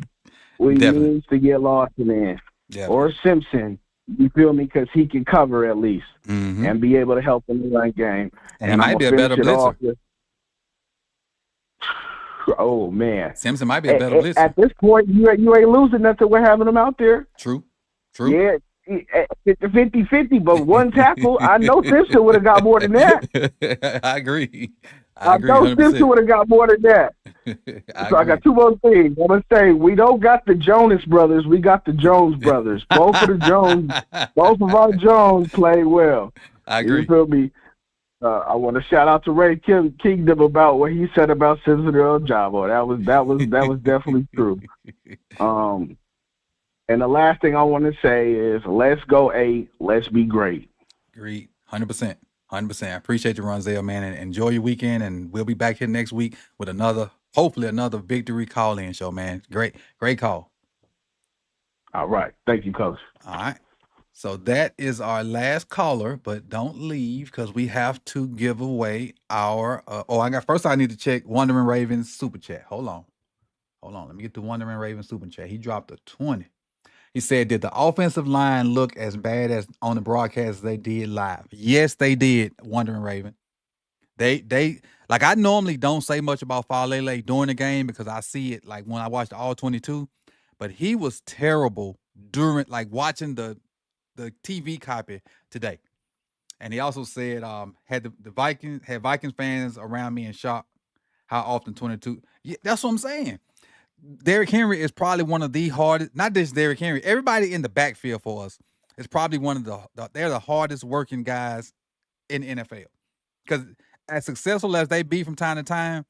We need to get lost in there. Or Simpson. You feel me? Because he can cover at least and be able to help in the run game. And he might be a better blitzer. Oh, man. Simpson might be a better blitzer. At this point, you ain't losing nothing. We're having him out there. True. Yeah, 50-50, but one tackle. I know Simpson would have got more than that. I agree. I know 100%. Simpson would have got more than that. I got 2 more things. I'm going to say, we don't got the Jonas brothers. We got the Jones brothers. Both of our Jones played well. I agree. You feel me? I want to shout out to Ray Kingdom about what he said about Simpson or Ajabo. That was definitely true. And the last thing I want to say is, let's go 8. Let's be great. Agreed. 100%. 100%. I appreciate you, Ronzel, man, and enjoy your weekend. And we'll be back here next week with hopefully another victory call-in show, man. Great call. All right. Thank you, Coach. All right. So that is our last caller, but don't leave because we have to give away our. I need to check Wondering Raven's super chat. Hold on. Let me get the Wondering Raven super chat. He dropped a 20. He said, did the offensive line look as bad as on the broadcast as they did live? Yes, they did, Wondering Raven. They like, I normally don't say much about Falele during the game because I see it like when I watch the all 22, but he was terrible during like watching the TV copy today. And he also said had the Vikings fans around me in shock how often 22. Yeah, that's what I'm saying. Derrick Henry is probably one of the hardest, not just Derrick Henry, everybody in the backfield for us is probably one of they're the hardest working guys in the NFL. Because as successful as they be from time to time,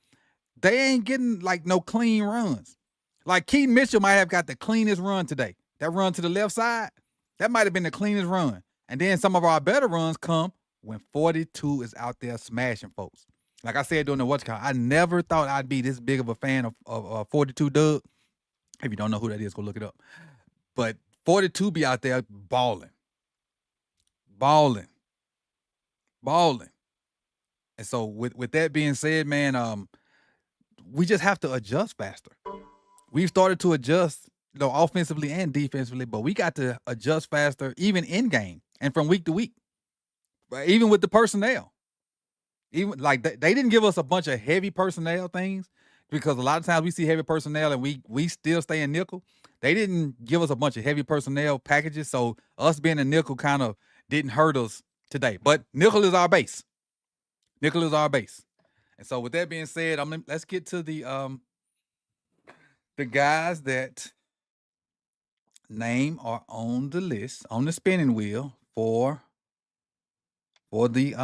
they ain't getting like no clean runs. Like Keaton Mitchell might have got the cleanest run today. That run to the left side, that might have been the cleanest run. And then some of our better runs come when 42 is out there smashing folks. Like I said during the WhatCon, I never thought I'd be this big of a fan of 42 Doug. If you don't know who that is, go look it up. But 42 be out there balling. And so with that being said, man, we just have to adjust faster. We've started to adjust, offensively and defensively, but we got to adjust faster, even in game and from week to week. Even with the personnel. Even like they didn't give us a bunch of heavy personnel things because a lot of times we see heavy personnel and we still stay in nickel. They didn't give us a bunch of heavy personnel packages, so us being a nickel kind of didn't hurt us today. But nickel is our base. And so with that being said, let's get to the guys that name are on the list, on the spinning wheel for for the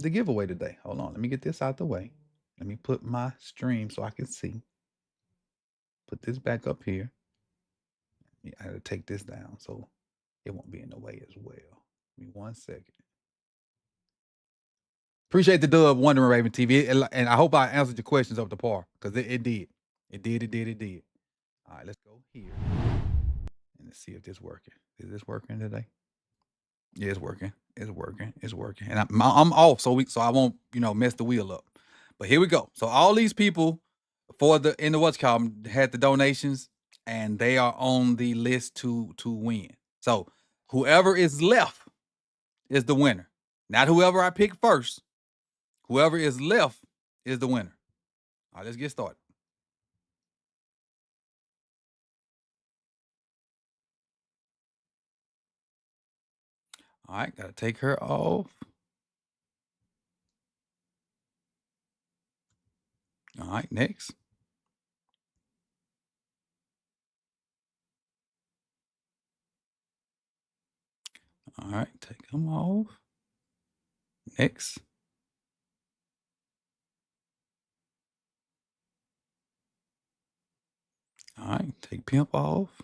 giveaway today. Hold on, let me get this out the way. Let me put my stream so I can see. Put this back up here. I gotta take this down so it won't be in the way as well. Give me 1 second. Appreciate the dub, Wondering Raven TV, and I hope I answered your questions up to par because it did. It did. All right, let's go here and let's see if this working. Is this working today? Yeah, it's working. And I'm off, so I won't mess the wheel up. But here we go. So all these people in the what's called had the donations, and they are on the list to win. So whoever is left is the winner. Not whoever I pick first. Whoever is left is the winner. All right, let's get started. All right, gotta take her off. All right, next. All right, take them off. Next. All right, take Pimp off.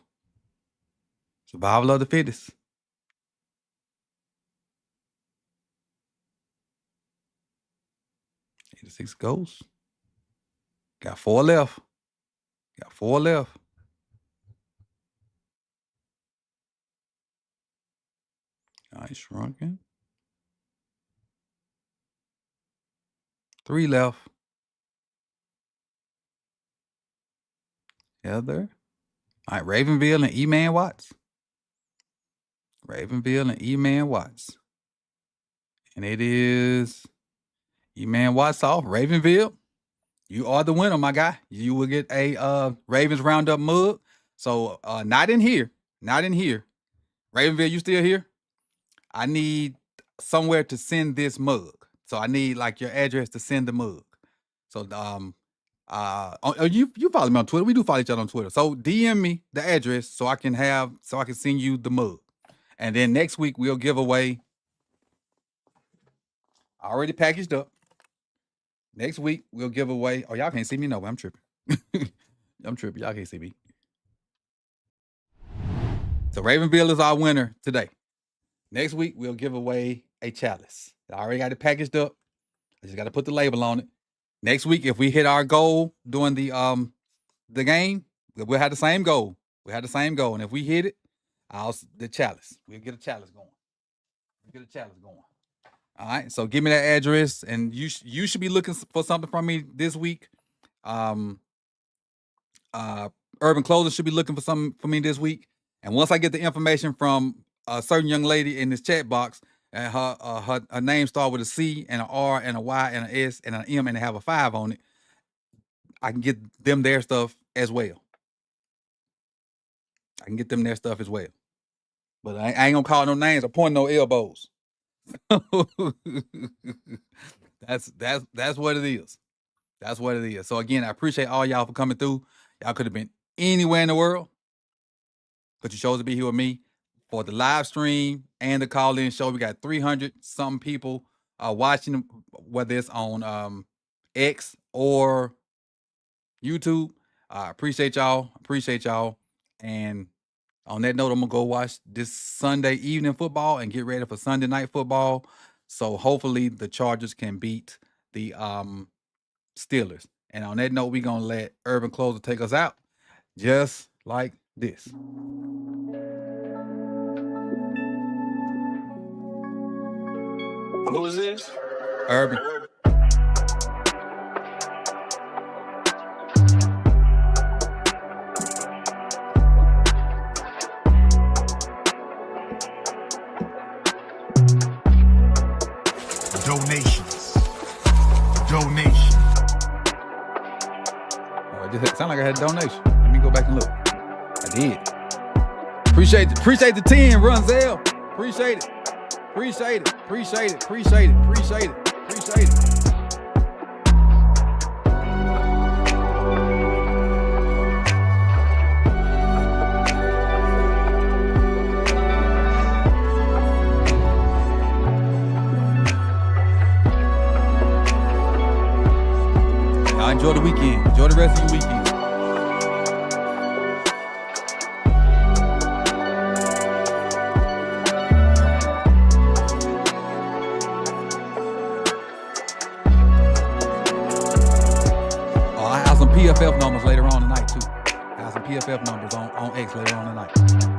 Survival of the fittest. 86 ghosts. Got 4 left. All right, Shrunken. 3 left. Heather. All right, Ravenville and E-Man Watts. And it is E-Man Watts off. Ravenville, you are the winner, my guy. You will get a Ravens Roundup mug. So not in here. Ravenville, you still here? I need somewhere to send this mug. So I need like your address to send the mug. So you follow me on Twitter. We do follow each other on Twitter. So DM me the address so I can send you the mug. And then next week we'll give away. Already packaged up. Next week we'll give away. Oh, y'all can't see me. No, I'm tripping. Y'all can't see me. So Ravenville is our winner today. Next week we'll give away a chalice. I already got it packaged up. I just got to put the label on it. Next week, if we hit our goal during the game, we'll have the same goal. And if we hit it, the chalice. We'll get a chalice going. All right. So give me that address, and you should be looking for something from me this week. Urban Clothing should be looking for something for me this week. And once I get the information from a certain young lady in this chat box, and her name starts with a C and an R and a Y and an S and an M and they have a 5 on it, I can get them their stuff as well. But I ain't gonna call no names or point no elbows. That's what it is. So again, I appreciate all y'all for coming through. Y'all could have been anywhere in the world, but you chose to be here with me for the live stream and the call-in show. We got 300 something people watching, whether it's on X or YouTube. I appreciate y'all. And on that note, I'm gonna go watch this Sunday evening football and get ready for Sunday night football. So hopefully the Chargers can beat the Steelers. And on that note, we're gonna let Urban Closer take us out just like this. Who is this? Urban. Donation. Oh, it just sounded like I had a donation. Let me go back and look. I did. Appreciate the 10, Runzel. Appreciate it. Enjoy the weekend. Enjoy the rest of your weekend. I have some PFF numbers later on tonight, too. I have some PFF numbers on X later on tonight.